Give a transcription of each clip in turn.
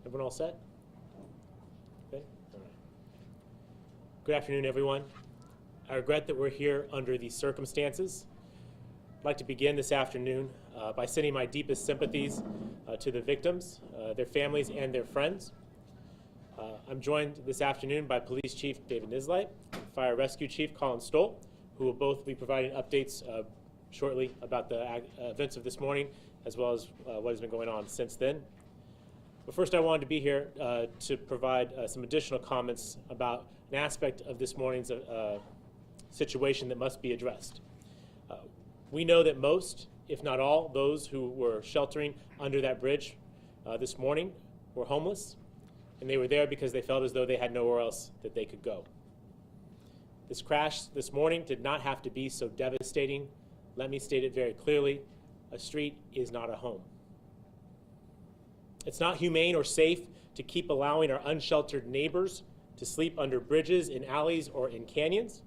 Everyone all set? Okay. All right. Good afternoon, everyone. I regret that we're here under these circumstances. I'd like to begin this afternoon by sending my deepest sympathies to the victims, their families, and their friends. I'm joined this afternoon by Police Chief David Nisleit and Fire Rescue Chief Colin Stowell, who will both be providing updates shortly about the events of this morning, as well as what has been going on since then. But first, I wanted to be here to provide some additional comments about an aspect of this morning's situation that must be addressed. We know that most, if not all, those who were sheltering under that bridge this morning were homeless, and they were there because they felt as though they had nowhere else that they could go. This crash this morning did not have to be so devastating. Let me state it very clearly. A street is not a home. It's not humane or safe to keep allowing our unsheltered neighbors to sleep under bridges, in alleys, or in canyons.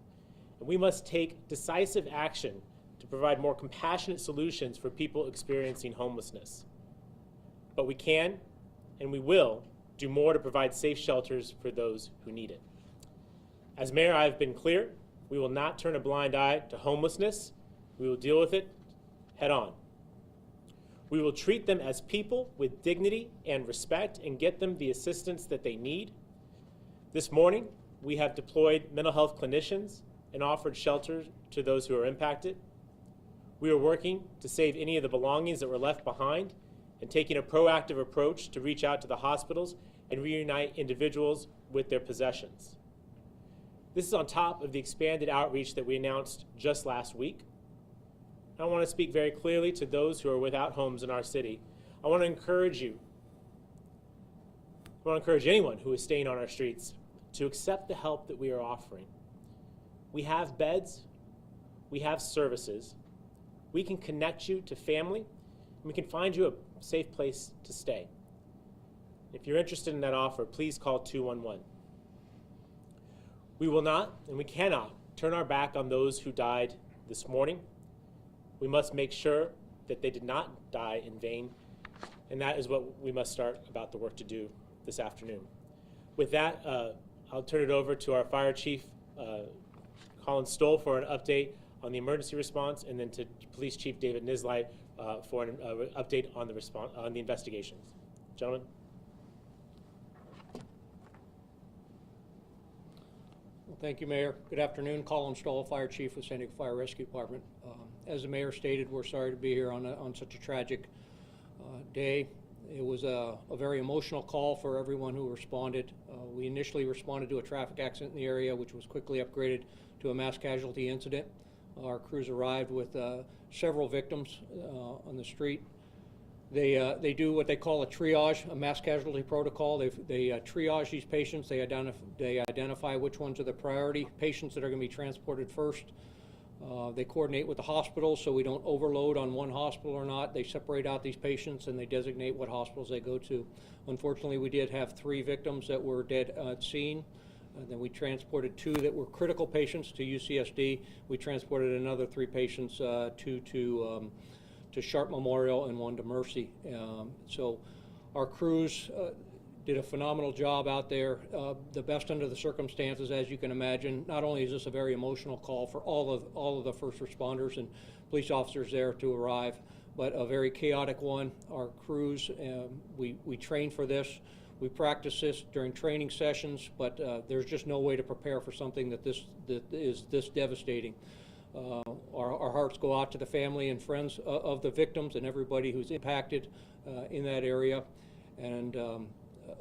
And we must take decisive action to provide more compassionate solutions for people experiencing homelessness. But we can, and we will, do more to provide safe shelters for those who need it. As mayor, I have been clear, we will not turn a blind eye to homelessness. We will deal with it head on. We will treat them as people with dignity and respect and get them the assistance that they need. This morning, we have deployed mental health clinicians and offered shelter to those who are impacted. We are working to save any of the belongings that were left behind and taking a proactive approach to reach out to the hospitals and reunite individuals with their possessions. This is on top of the expanded outreach that we announced just last week. I want to speak very clearly to those who are without homes in our city. I want to encourage you. I want to encourage anyone who is staying on our streets to accept the help that we are offering. We have beds, we have services, we can connect you to family, and we can find you a safe place to stay. If you're interested in that offer, please call 211. We will not, and we cannot, turn our back on those who died this morning. We must make sure that they did not die in vain, and that is what we must start about the work to do this afternoon. With that, I'll turn it over to our Fire Chief, Colin Stowell, for an update on the emergency response, and then to Police Chief David Nisleit for an update on the investigations. Gentlemen. Well, thank you, Mayor. Good afternoon. Colin Stowell, Fire Chief with San Diego Fire Rescue Department. As the Mayor stated, we're sorry to be here on such a tragic day. It was a very emotional call for everyone who responded. We initially responded to a traffic accident in the area, which was quickly upgraded to a mass casualty incident. Our crews arrived with several victims on the street. They do what they call a triage, a mass casualty protocol. They triage these patients. They identify which ones are the priority patients that are going to be transported first. They coordinate with the hospitals so we don't overload on one hospital or not. They separate out these patients and they designate what hospitals they go to. Unfortunately, we did have 3 victims that were dead at scene. Then we transported 2 that were critical patients to UCSD. We transported another 3 patients, 2 to Sharp Memorial and 1 to Mercy. So our crews did a phenomenal job out there, the best under the circumstances, as you can imagine. Not only is this a very emotional call for all of the first responders and police officers there to arrive, but a very chaotic one. Our crews, we train for this. We practice this during training sessions, but there's just no way to prepare for something that is this devastating. Our hearts go out to the family and friends of the victims and everybody who's impacted in that area. And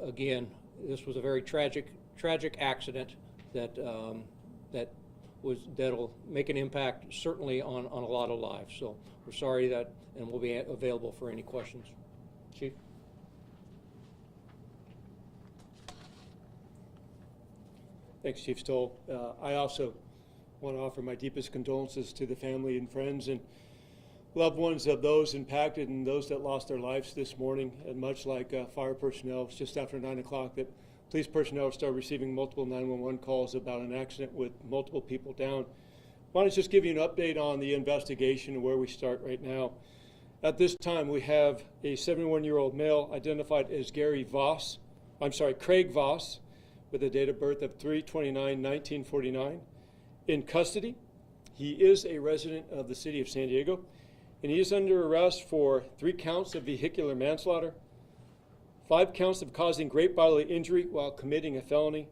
again, this was a very tragic accident that'll make an impact certainly on a lot of lives. So we're sorry that, and we'll be available for any questions. Chief. Thanks, Chief Stowell. I also want to offer my deepest condolences to the family and friends and loved ones of those impacted and those that lost their lives this morning. And much like fire personnel, it's just after 9 o'clock that police personnel started receiving multiple 911 calls about an accident with multiple people down. I want to just give you an update on the investigation and where we start right now. At this time, we have a 71-year-old male identified as Gary Voss. Craig Voss, with a date of birth of 3/29/1949, in custody. He is a resident of the city of San Diego, and he is under arrest for 3 counts of vehicular manslaughter, 5 counts of causing great bodily injury while committing a felony,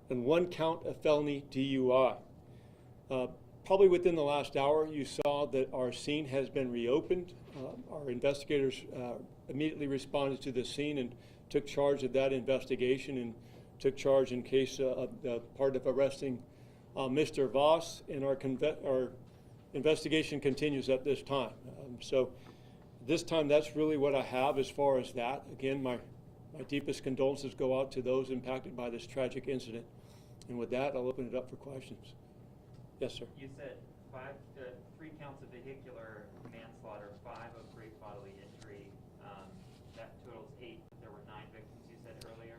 and 1 count of felony DUI. Probably within the last hour, you saw that our scene has been reopened. Our investigators immediately responded to the scene and took charge of that investigation and took charge in case of the part of arresting Mr. Voss, and our investigation continues at this time. So this time, that's really what I have as far as that. Again, my deepest condolences go out to those impacted by this tragic incident. And with that, I'll open it up for questions. Yes, sir. You said 3 counts of vehicular manslaughter, 5 of great bodily injury. That totals 8. There were 9 victims, you said earlier?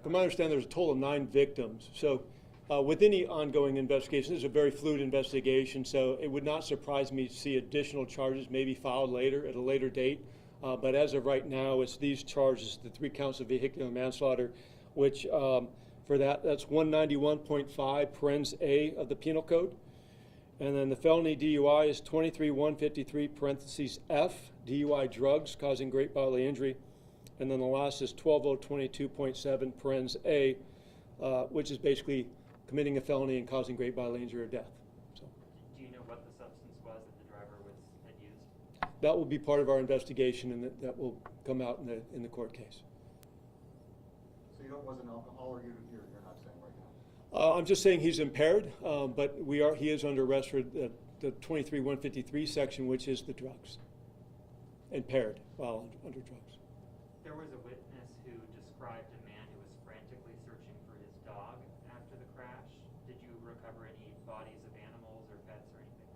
From my understanding, there's a total of 9 victims. So with any ongoing investigation, this is a very fluid investigation, so it would not surprise me to see additional charges maybe filed later at a later date. But as of right now, it's these charges, the 3 counts of vehicular manslaughter, which for that's 191.5 parens A of the Penal Code. And then the felony DUI is 23-153 parentheses F, DUI drugs causing great bodily injury. And then the last is 12022.7 parens A, which is basically committing a felony and causing great bodily injury or death. So Do you know what the substance was that the driver had used? that will be part of our investigation, and that will come out in the court case. So it wasn't alcohol, or you're not saying right now? I'm just saying he's impaired, but he is under arrest for the 23-153 section, which is the drugs. Impaired while under drugs. There was a witness who described a man who was frantically searching for his dog after the crash. Did you recover any bodies of animals or pets or anything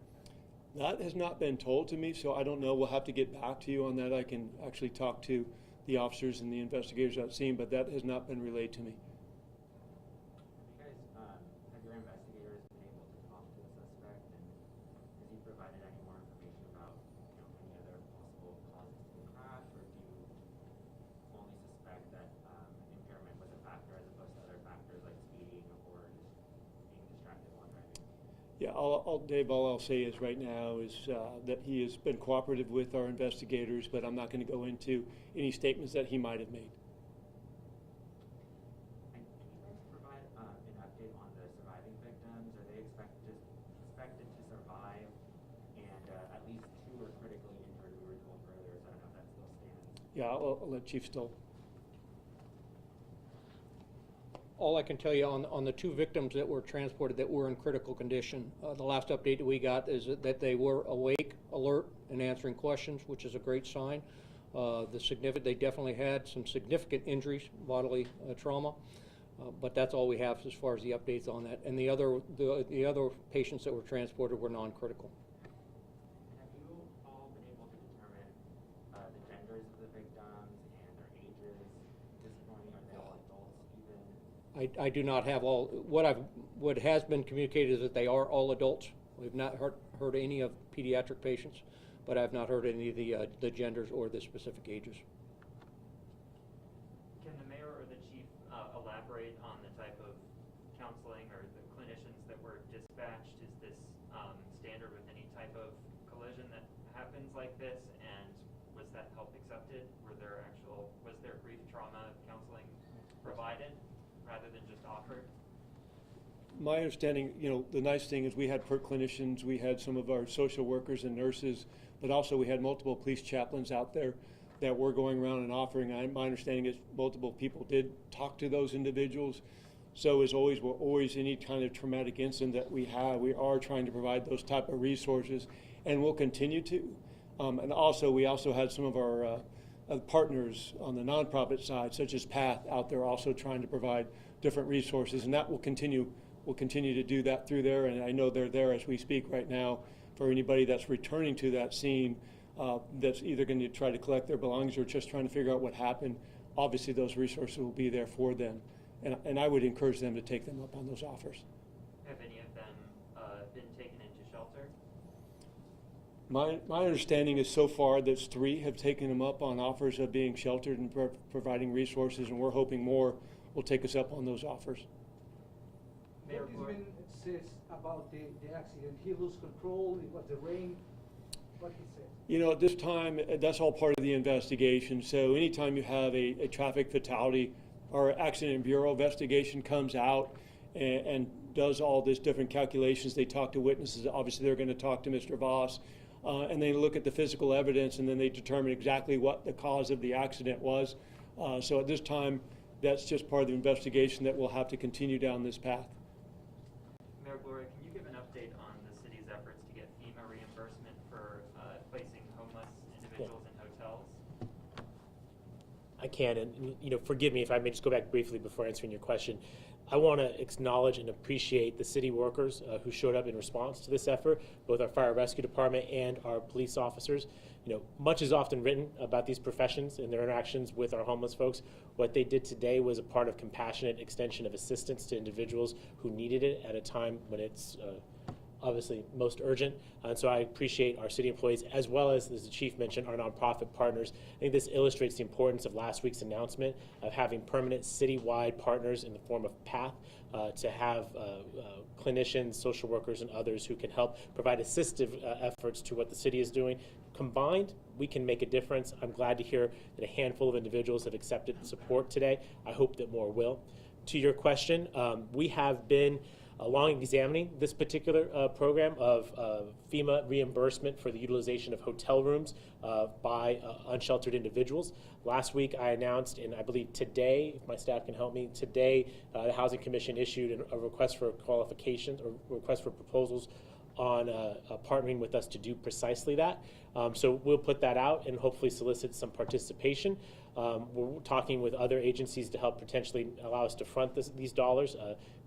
like that? That has not been told to me, so I don't know. We'll have to get back to you on that. I can actually talk to the officers and the investigators at scene, but that has not been relayed to me. Have your investigators been able to talk to the suspect, and has he provided any more information about any other possible causes to the crash, or do you only suspect that impairment was a factor as opposed to other factors like speeding or just being distracted while driving? Yeah, Dave, all I'll say is right now is that he has been cooperative with our investigators, but I'm not going to go into any statements that he might have made. And can you guys provide an update on the surviving victims? Are they expected to survive? And at least 2 were critically injured, we were told earlier, so I don't know if that still stands. Yeah, I'll let Chief Stowell. All I can tell you on the 2 victims that were transported that were in critical condition, the last update that we got is that they were awake, alert, and answering questions, which is a great sign. They definitely had some significant injuries, bodily trauma, but that's all we have as far as the updates on that. And the other patients that were transported were non-critical. Have you all been able to determine the genders of the victims and their ages at this point? Are they all adults even? I do not have all. What has been communicated is that they are all adults. We've not heard any of pediatric patients, but I've not heard any of the genders or the specific ages. Can the mayor or the chief elaborate on the type of counseling or the clinicians that were dispatched? Is this standard with any type of collision that happens like this? And was that help accepted? Was there brief trauma counseling provided rather than just offered? My understanding, the nice thing is we had PERT clinicians, we had some of our social workers and nurses, but also we had multiple police chaplains out there that were going around and offering. My understanding is multiple people did talk to those individuals. So as always, we're always any kind of traumatic incident that we have, we are trying to provide those type of resources, and we'll continue to. And also, we also had some of our partners on the nonprofit side, such as PATH, out there also trying to provide different resources, and that will continue. We'll continue to do that through there, and I know they're there as we speak right now for anybody that's returning to that scene that's either going to try to collect their belongings or just trying to figure out what happened. Obviously, those resources will be there for them, and I would encourage them to take them up on those offers. Have any of them been taken into shelter? My understanding is so far that 3 have taken them up on offers of being sheltered and providing resources, and we're hoping more will take us up on those offers. Mayor What Gloria. this man says about the accident, he lost control, it was the rain, what he said. You know, at this time, that's all part of the investigation. So anytime you have a traffic fatality, our accident bureau investigation comes out and does all this different calculations. They talk to witnesses. Obviously, they're going to talk to Mr. Voss. And they look at the physical evidence, and then they determine exactly what the cause of the accident was. So at this time, that's just part of the investigation that we'll have to continue down this path. Mayor Gloria, can you give an update on the city's efforts to get Fema reimbursement for placing homeless individuals in hotels? I can, and forgive me if I may just go back briefly before answering your question. I want to acknowledge and appreciate the city workers who showed up in response to this effort, both our fire rescue department and our police officers. Much is often written about these professions and their interactions with our homeless folks. What they did today was a part of compassionate extension of assistance to individuals who needed it at a time when it's obviously most urgent. And so I appreciate our city employees, as well as the chief mentioned, our nonprofit partners. I think this illustrates the importance of last week's announcement of having permanent citywide partners in the form of PATH to have clinicians, social workers, and others who can help provide assistive efforts to what the city is doing. Combined, we can make a difference. I'm glad to hear that a handful of individuals have accepted support today. I hope that more will. To your question, we have been long examining this particular program of FEMA reimbursement for the utilization of hotel rooms by unsheltered individuals. Last week I announced, and I believe today, if my staff can help me, today the Housing Commission issued a request for qualifications or request for proposals on partnering with us to do precisely that. So we'll put that out and hopefully solicit some participation. We're talking with other agencies to help potentially allow us to front these dollars.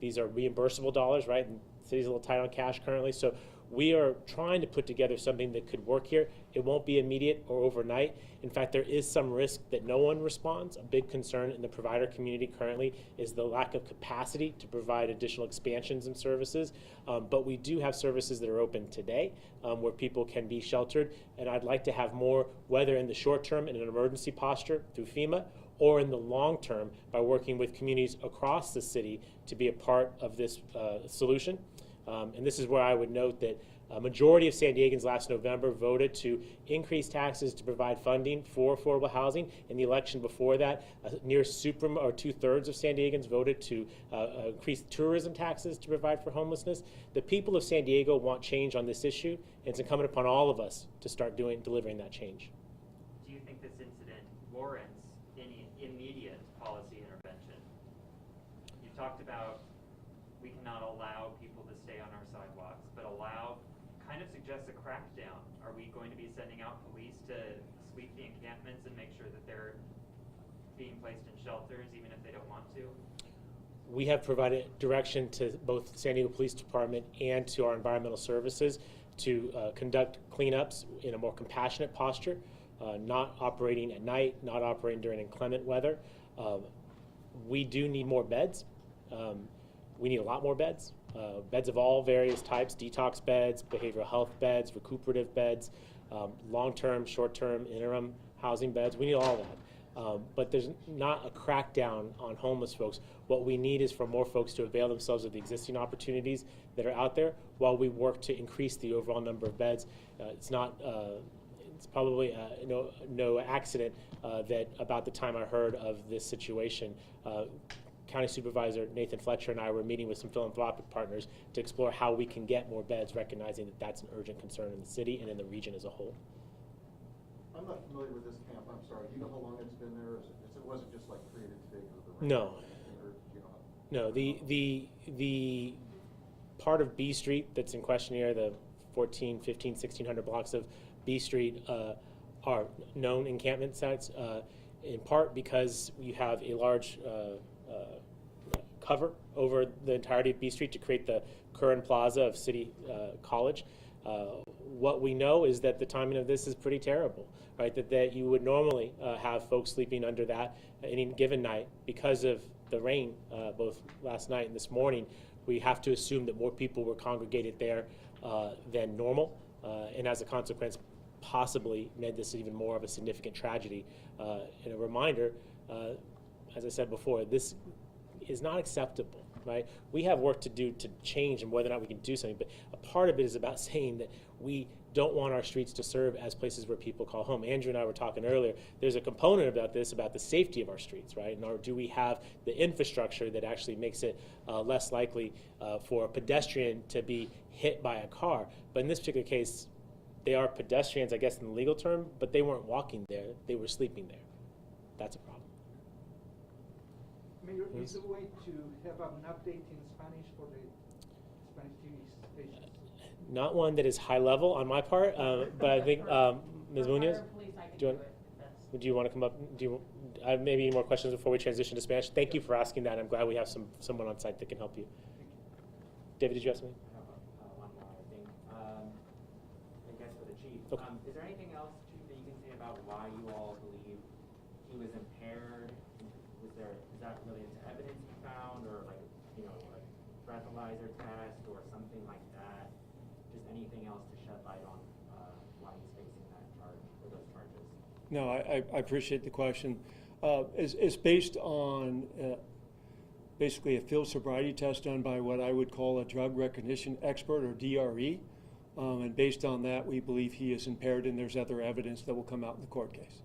These are reimbursable dollars, right? And the city's a little tight on cash currently. So we are trying to put together something that could work here. It won't be immediate or overnight. In fact, there is some risk that no one responds. A big concern in the provider community currently is the lack of capacity to provide additional expansions and services. But we do have services that are open today where people can be sheltered. And I'd like to have more, whether in the short term in an emergency posture through FEMA, or in the long term by working with communities across the city to be a part of this solution. And this is where I would note that a majority of San Diegans last November voted to increase taxes to provide funding for affordable housing. In the election before that, near 2/3 of San Diegans voted to increase tourism taxes to provide for homelessness. The people of San Diego want change on this issue, and it's incumbent upon all of us to start delivering that change. Do you think this incident warrants any immediate policy intervention? You talked about we cannot allow people to stay on our sidewalks, but kind of suggests a crackdown. Are we going to be sending out police to sweep the encampments and make sure that they're being placed in shelters even if they don't want to? We have provided direction to both San Diego Police Department and to our environmental services to conduct cleanups in a more compassionate posture, not operating at night, not operating during inclement weather. We do need more beds. We need a lot more beds. Beds of all various types, detox beds, behavioral health beds, recuperative beds, long-term, short-term, interim housing beds. We need all that. But there's not a crackdown on homeless folks. What we need is for more folks to avail themselves of the existing opportunities that are out there while we work to increase the overall number of beds. It's probably no accident that about the time I heard of this situation, County Supervisor Nathan Fletcher and I were meeting with some philanthropic partners to explore how we can get more beds, recognizing that that's an urgent concern in the city and in the region as a whole. I'm not familiar with this camp, I'm sorry. Do you know how long it's been there? It wasn't just like created today because of the rain? No. Or, No, the part of B Street that's in question here, the 15, 1600 blocks of B Street are known encampment sites, in part because you have a large cover over the entirety of B Street to create the Curran Plaza of City College. What we know is that the timing of this is pretty terrible, right? That you would normally have folks sleeping under that any given night. Because of the rain, both last night and this morning, we have to assume that more people were congregated there than normal. and as a consequence, possibly made this even more of a significant tragedy. And a reminder, as I said before, this is not acceptable, right? We have work to do to change and whether or not we can do something, but a part of it is about saying that we don't want our streets to serve as places where people call home. Andrew and I were talking earlier, there's a component about this, about the safety of our streets, right? Or do we have the infrastructure that actually makes it less likely for a pedestrian to be hit by a car? But in this particular case, they are pedestrians, I guess in the legal term, but they weren't walking there, they were sleeping there. That's a problem. Mayor, is there a way to have an update in Spanish for the Spanish TV stations? Not one that is high level on my part, but I think Ms. For Munoz, fire and police, I can do you do want- it, if that's. would you want to come up? Do you I have maybe any more questions before we transition to Spanish? Thank you for asking that. I'm glad we have someone on site that can help you. David, did you have something? I have one more, I think. I guess for the chief. Okay. Is there anything else, Chief, that you can say about why you all believe he was impaired? Is that related to evidence you found, or like, you know, a breathalyzer test or something like that? Just anything else to shed light on why he's facing that charge or those charges? No, I appreciate the question. It's based on basically a field sobriety test done by what I would call a drug recognition expert, or DRE. And based on that, we believe he is impaired, and there's other evidence that will come out in the court case.